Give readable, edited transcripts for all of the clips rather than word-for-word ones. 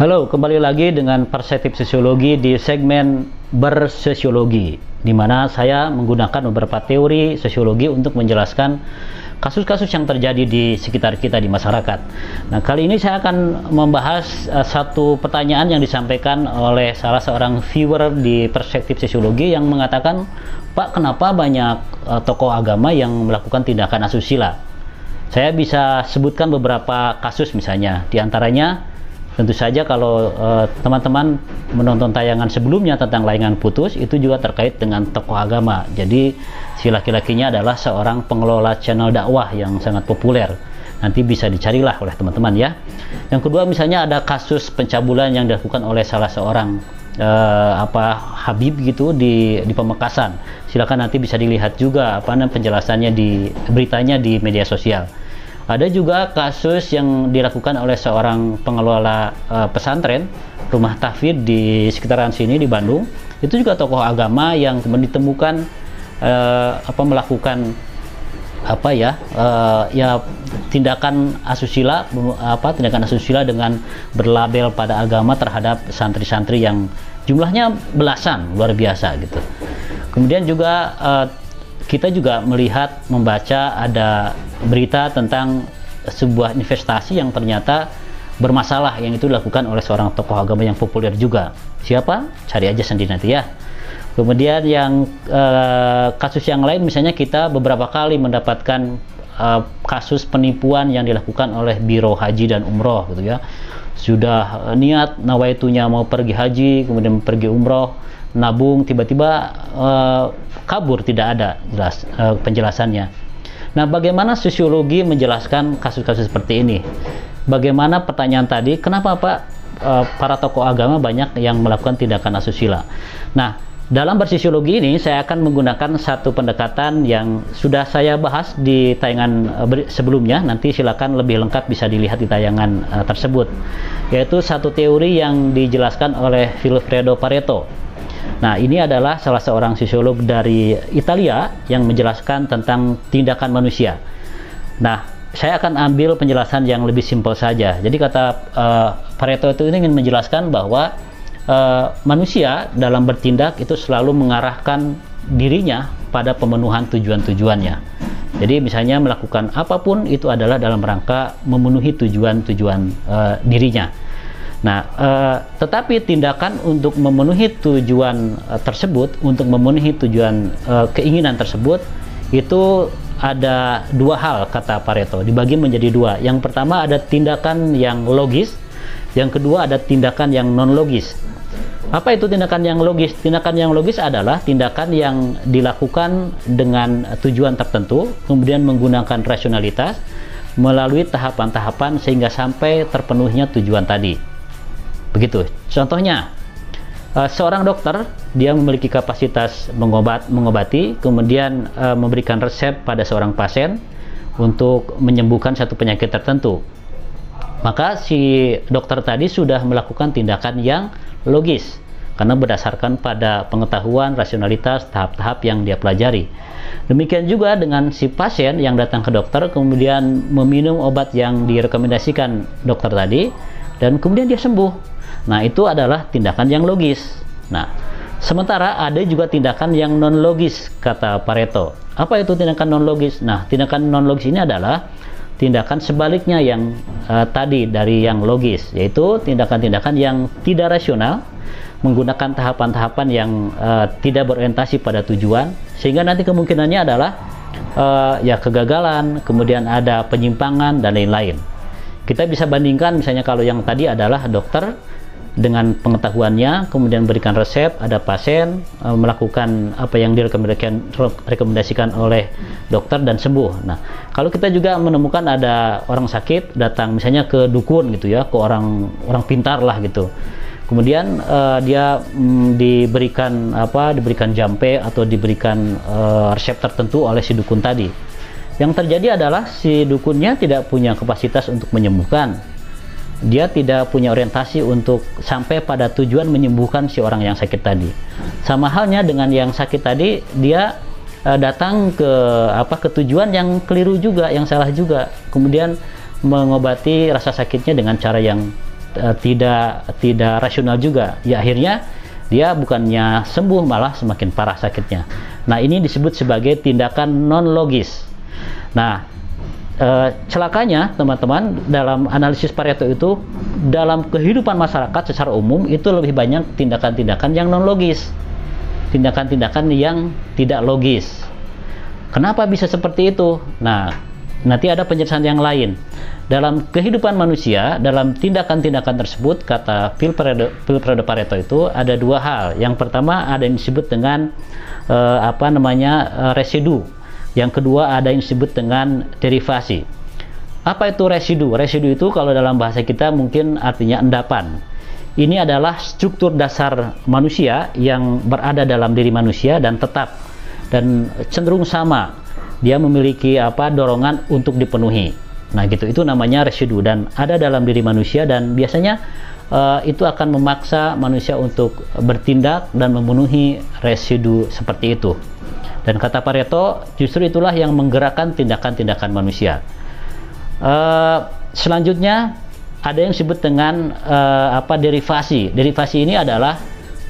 Halo, kembali lagi dengan Perspektif Sosiologi di segmen Bersosiologi, di mana saya menggunakan beberapa teori sosiologi untuk menjelaskan kasus-kasus yang terjadi di sekitar kita di masyarakat. Nah, kali ini saya akan membahas satu pertanyaan yang disampaikan oleh salah seorang viewer di Perspektif Sosiologi yang mengatakan, "Pak, kenapa banyak tokoh agama yang melakukan tindakan asusila?" Saya bisa sebutkan beberapa kasus misalnya, diantaranya tentu saja kalau teman-teman menonton tayangan sebelumnya tentang Layangan Putus, itu juga terkait dengan tokoh agama. Jadi si laki-lakinya adalah seorang pengelola channel dakwah yang sangat populer. Nanti bisa dicarilah oleh teman-teman ya. Yang kedua misalnya ada kasus pencabulan yang dilakukan oleh salah seorang Habib gitu di Pamekasan. Silakan nanti bisa dilihat juga penjelasannya di beritanya di media sosial. Ada juga kasus yang dilakukan oleh seorang pengelola pesantren rumah tahfidz di sekitaran sini di Bandung. Itu juga tokoh agama yang kemudian ditemukan melakukan tindakan asusila dengan berlabel pada agama terhadap santri-santri yang jumlahnya belasan, luar biasa gitu. Kemudian juga kita juga membaca ada berita tentang sebuah investasi yang ternyata bermasalah, yang itu dilakukan oleh seorang tokoh agama yang populer juga. Siapa? Cari aja sendiri nanti ya. Kemudian yang kasus yang lain misalnya kita beberapa kali mendapatkan kasus penipuan yang dilakukan oleh Biro Haji dan Umroh gitu ya. Sudah niat nawaitunya mau pergi haji, kemudian pergi umroh, nabung, tiba-tiba kabur, tidak ada jelas penjelasannya. Nah, bagaimana sosiologi menjelaskan kasus-kasus seperti ini? Bagaimana pertanyaan tadi, kenapa Pak para tokoh agama banyak yang melakukan tindakan asusila? Nah, dalam bersosiologi ini saya akan menggunakan satu pendekatan yang sudah saya bahas di tayangan sebelumnya. Nanti silakan lebih lengkap bisa dilihat di tayangan tersebut, yaitu satu teori yang dijelaskan oleh Vilfredo Pareto. Nah, ini adalah salah seorang sosiolog dari Italia yang menjelaskan tentang tindakan manusia. Nah, saya akan ambil penjelasan yang lebih simpel saja. Jadi kata Pareto itu ingin menjelaskan bahwa manusia dalam bertindak itu selalu mengarahkan dirinya pada pemenuhan tujuan-tujuannya. Jadi misalnya melakukan apapun itu adalah dalam rangka memenuhi tujuan-tujuan dirinya. Nah, tetapi tindakan untuk memenuhi tujuan tersebut, untuk memenuhi tujuan keinginan tersebut, itu ada dua hal kata Pareto, dibagi menjadi dua. Yang pertama ada tindakan yang logis, yang kedua ada tindakan yang non logis. Apa itu tindakan yang logis? Tindakan yang logis adalah tindakan yang dilakukan dengan tujuan tertentu, kemudian menggunakan rasionalitas melalui tahapan-tahapan sehingga sampai terpenuhnya tujuan tadi. Begitu. Contohnya, seorang dokter dia memiliki kapasitas mengobati, kemudian memberikan resep pada seorang pasien untuk menyembuhkan satu penyakit tertentu. Maka si dokter tadi sudah melakukan tindakan yang logis karena berdasarkan pada pengetahuan, rasionalitas, tahap-tahap yang dia pelajari. Demikian juga dengan si pasien yang datang ke dokter kemudian meminum obat yang direkomendasikan dokter tadi dan kemudian dia sembuh. Nah, itu adalah tindakan yang logis. Nah, sementara ada juga tindakan yang non logis kata Pareto. Apa itu tindakan non logis? Nah, tindakan non logis ini adalah tindakan sebaliknya yang tadi dari yang logis, yaitu tindakan-tindakan yang tidak rasional, menggunakan tahapan-tahapan yang tidak berorientasi pada tujuan, sehingga nanti kemungkinannya adalah kegagalan, kemudian ada penyimpangan dan lain-lain. Kita bisa bandingkan misalnya kalau yang tadi adalah dokter dengan pengetahuannya, kemudian berikan resep, ada pasien melakukan apa yang direkomendasikan oleh dokter dan sembuh. Nah, kalau kita juga menemukan ada orang sakit datang misalnya ke dukun gitu ya, ke orang pintar lah gitu. Kemudian dia diberikan jampe atau diberikan resep tertentu oleh si dukun tadi. Yang terjadi adalah si dukunnya tidak punya kapasitas untuk menyembuhkan. Dia tidak punya orientasi untuk sampai pada tujuan menyembuhkan si orang yang sakit tadi. Sama halnya dengan yang sakit tadi, dia datang ke tujuan yang keliru juga, yang salah juga. Kemudian mengobati rasa sakitnya dengan cara yang tidak rasional juga. Ya akhirnya dia bukannya sembuh, malah semakin parah sakitnya. Nah, ini disebut sebagai tindakan non logis. Nah, celakanya teman-teman, dalam analisis Pareto itu, dalam kehidupan masyarakat secara umum itu lebih banyak tindakan-tindakan yang non logis, tindakan-tindakan yang tidak logis. Kenapa bisa seperti itu? Nah, nanti ada penjelasan yang lain. Dalam kehidupan manusia, dalam tindakan-tindakan tersebut, kata Vilfredo Pareto itu ada dua hal. Yang pertama ada yang disebut dengan residu. Yang kedua ada yang disebut dengan derivasi. Apa itu residu? Residu itu kalau dalam bahasa kita mungkin artinya endapan. Ini adalah struktur dasar manusia yang berada dalam diri manusia dan tetap dan cenderung sama. Dia memiliki dorongan untuk dipenuhi. Nah gitu, itu namanya residu dan ada dalam diri manusia, dan biasanya itu akan memaksa manusia untuk bertindak dan memenuhi residu seperti itu. Dan kata Pareto, justru itulah yang menggerakkan tindakan-tindakan manusia. Selanjutnya ada yang disebut dengan derivasi. Derivasi ini adalah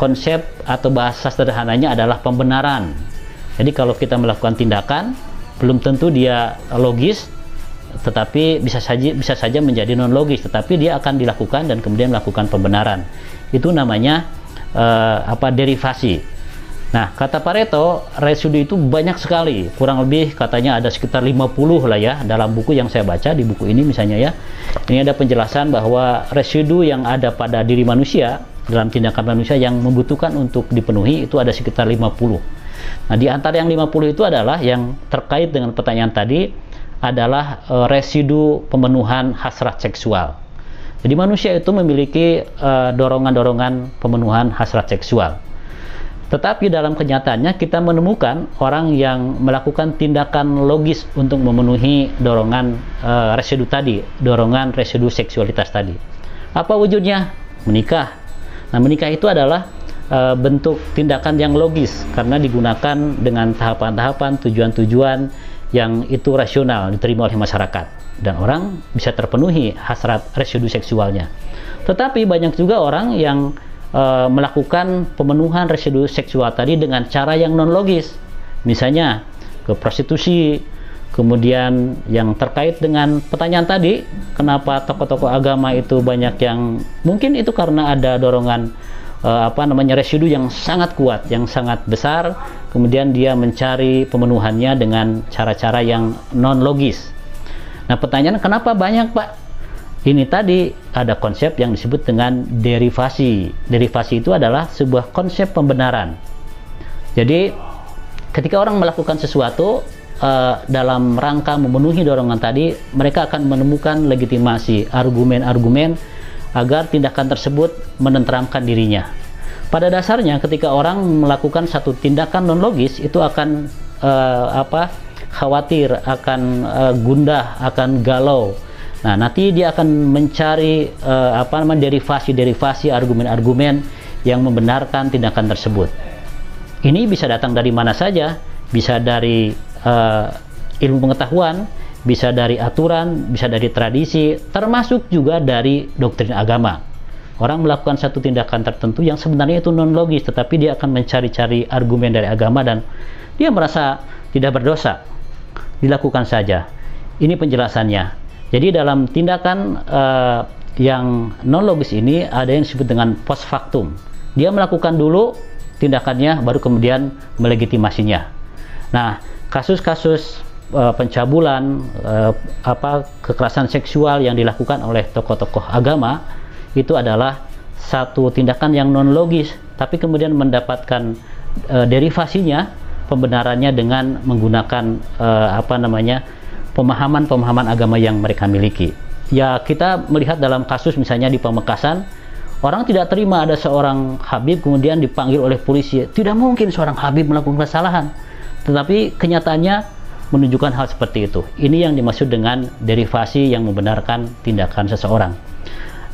konsep atau bahasa sederhananya adalah pembenaran. Jadi kalau kita melakukan tindakan, belum tentu dia logis, tetapi bisa saja menjadi non logis, tetapi dia akan dilakukan dan kemudian melakukan pembenaran. Itu namanya derivasi. Nah, kata Pareto, residu itu banyak sekali, kurang lebih katanya ada sekitar 50 lah ya, dalam buku yang saya baca, di buku ini misalnya ya. Ini ada penjelasan bahwa residu yang ada pada diri manusia, dalam tindakan manusia yang membutuhkan untuk dipenuhi itu ada sekitar 50. Nah, di antara yang 50 itu adalah yang terkait dengan pertanyaan tadi, adalah residu pemenuhan hasrat seksual. Jadi manusia itu memiliki dorongan-dorongan pemenuhan hasrat seksual. Tetapi dalam kenyataannya kita menemukan orang yang melakukan tindakan logis untuk memenuhi dorongan residu tadi, dorongan residu seksualitas tadi. Apa wujudnya? Menikah. Nah, menikah itu adalah bentuk tindakan yang logis karena digunakan dengan tahapan-tahapan, tujuan-tujuan yang itu rasional, diterima oleh masyarakat, dan orang bisa terpenuhi hasrat residu seksualnya. Tetapi banyak juga orang yang melakukan pemenuhan residu seksual tadi dengan cara yang non logis, misalnya ke prostitusi. Kemudian yang terkait dengan pertanyaan tadi, kenapa tokoh-tokoh agama itu banyak yang mungkin itu karena ada dorongan residu yang sangat kuat, yang sangat besar, kemudian dia mencari pemenuhannya dengan cara-cara yang non logis. Nah, pertanyaan kenapa banyak, Pak? Ini tadi ada konsep yang disebut dengan derivasi. Derivasi itu adalah sebuah konsep pembenaran. Jadi ketika orang melakukan sesuatu dalam rangka memenuhi dorongan tadi, mereka akan menemukan legitimasi, argumen-argumen agar tindakan tersebut menenteramkan dirinya. Pada dasarnya ketika orang melakukan satu tindakan non logis, itu akan khawatir, akan gundah, akan galau. Nah, nanti dia akan mencari derivasi-derivasi, argumen-argumen yang membenarkan tindakan tersebut. Ini bisa datang dari mana saja, bisa dari ilmu pengetahuan, bisa dari aturan, bisa dari tradisi, termasuk juga dari doktrin agama. Orang melakukan satu tindakan tertentu yang sebenarnya itu non logis, tetapi dia akan mencari-cari argumen dari agama dan dia merasa tidak berdosa, dilakukan saja. Ini penjelasannya. Jadi dalam tindakan yang non logis ini ada yang disebut dengan post factum. Dia melakukan dulu tindakannya, baru kemudian melegitimasinya. Nah, kasus-kasus pencabulan, kekerasan seksual yang dilakukan oleh tokoh-tokoh agama itu adalah satu tindakan yang non logis, tapi kemudian mendapatkan derivasinya, pembenarannya dengan menggunakan pemahaman-pemahaman agama yang mereka miliki. Ya, kita melihat dalam kasus misalnya di Pamekasan, orang tidak terima ada seorang Habib kemudian dipanggil oleh polisi. Tidak mungkin seorang Habib melakukan kesalahan. Tetapi kenyataannya menunjukkan hal seperti itu. Ini yang dimaksud dengan derivasi yang membenarkan tindakan seseorang.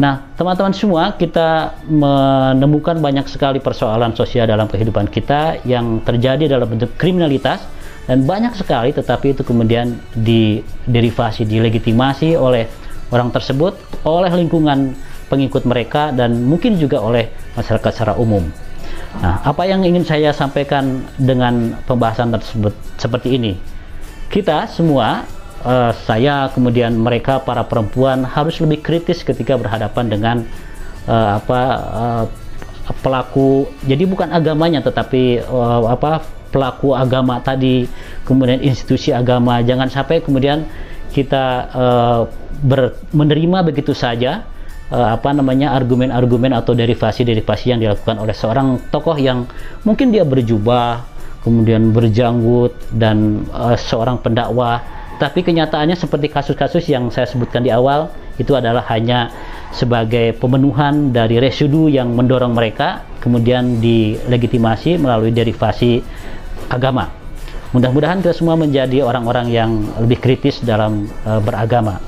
Nah, teman-teman semua, kita menemukan banyak sekali persoalan sosial dalam kehidupan kita yang terjadi dalam bentuk kriminalitas, dan banyak sekali, tetapi itu kemudian diderivasi, dilegitimasi oleh orang tersebut, oleh lingkungan pengikut mereka dan mungkin juga oleh masyarakat secara umum. Nah, apa yang ingin saya sampaikan dengan pembahasan tersebut seperti ini? Kita semua, saya kemudian mereka para perempuan harus lebih kritis ketika berhadapan dengan pelaku. Jadi bukan agamanya, tetapi pelaku agama tadi, kemudian institusi agama. Jangan sampai kemudian kita menerima begitu saja argumen-argumen atau derivasi-derivasi yang dilakukan oleh seorang tokoh yang mungkin dia berjubah, kemudian berjanggut, dan seorang pendakwah, tapi kenyataannya seperti kasus-kasus yang saya sebutkan di awal, itu adalah hanya sebagai pemenuhan dari residu yang mendorong mereka kemudian dilegitimasi melalui derivasi agama. Mudah-mudahan kita semua menjadi orang-orang yang lebih kritis dalam beragama.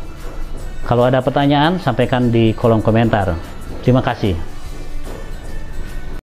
Kalau ada pertanyaan, sampaikan di kolom komentar. Terima kasih.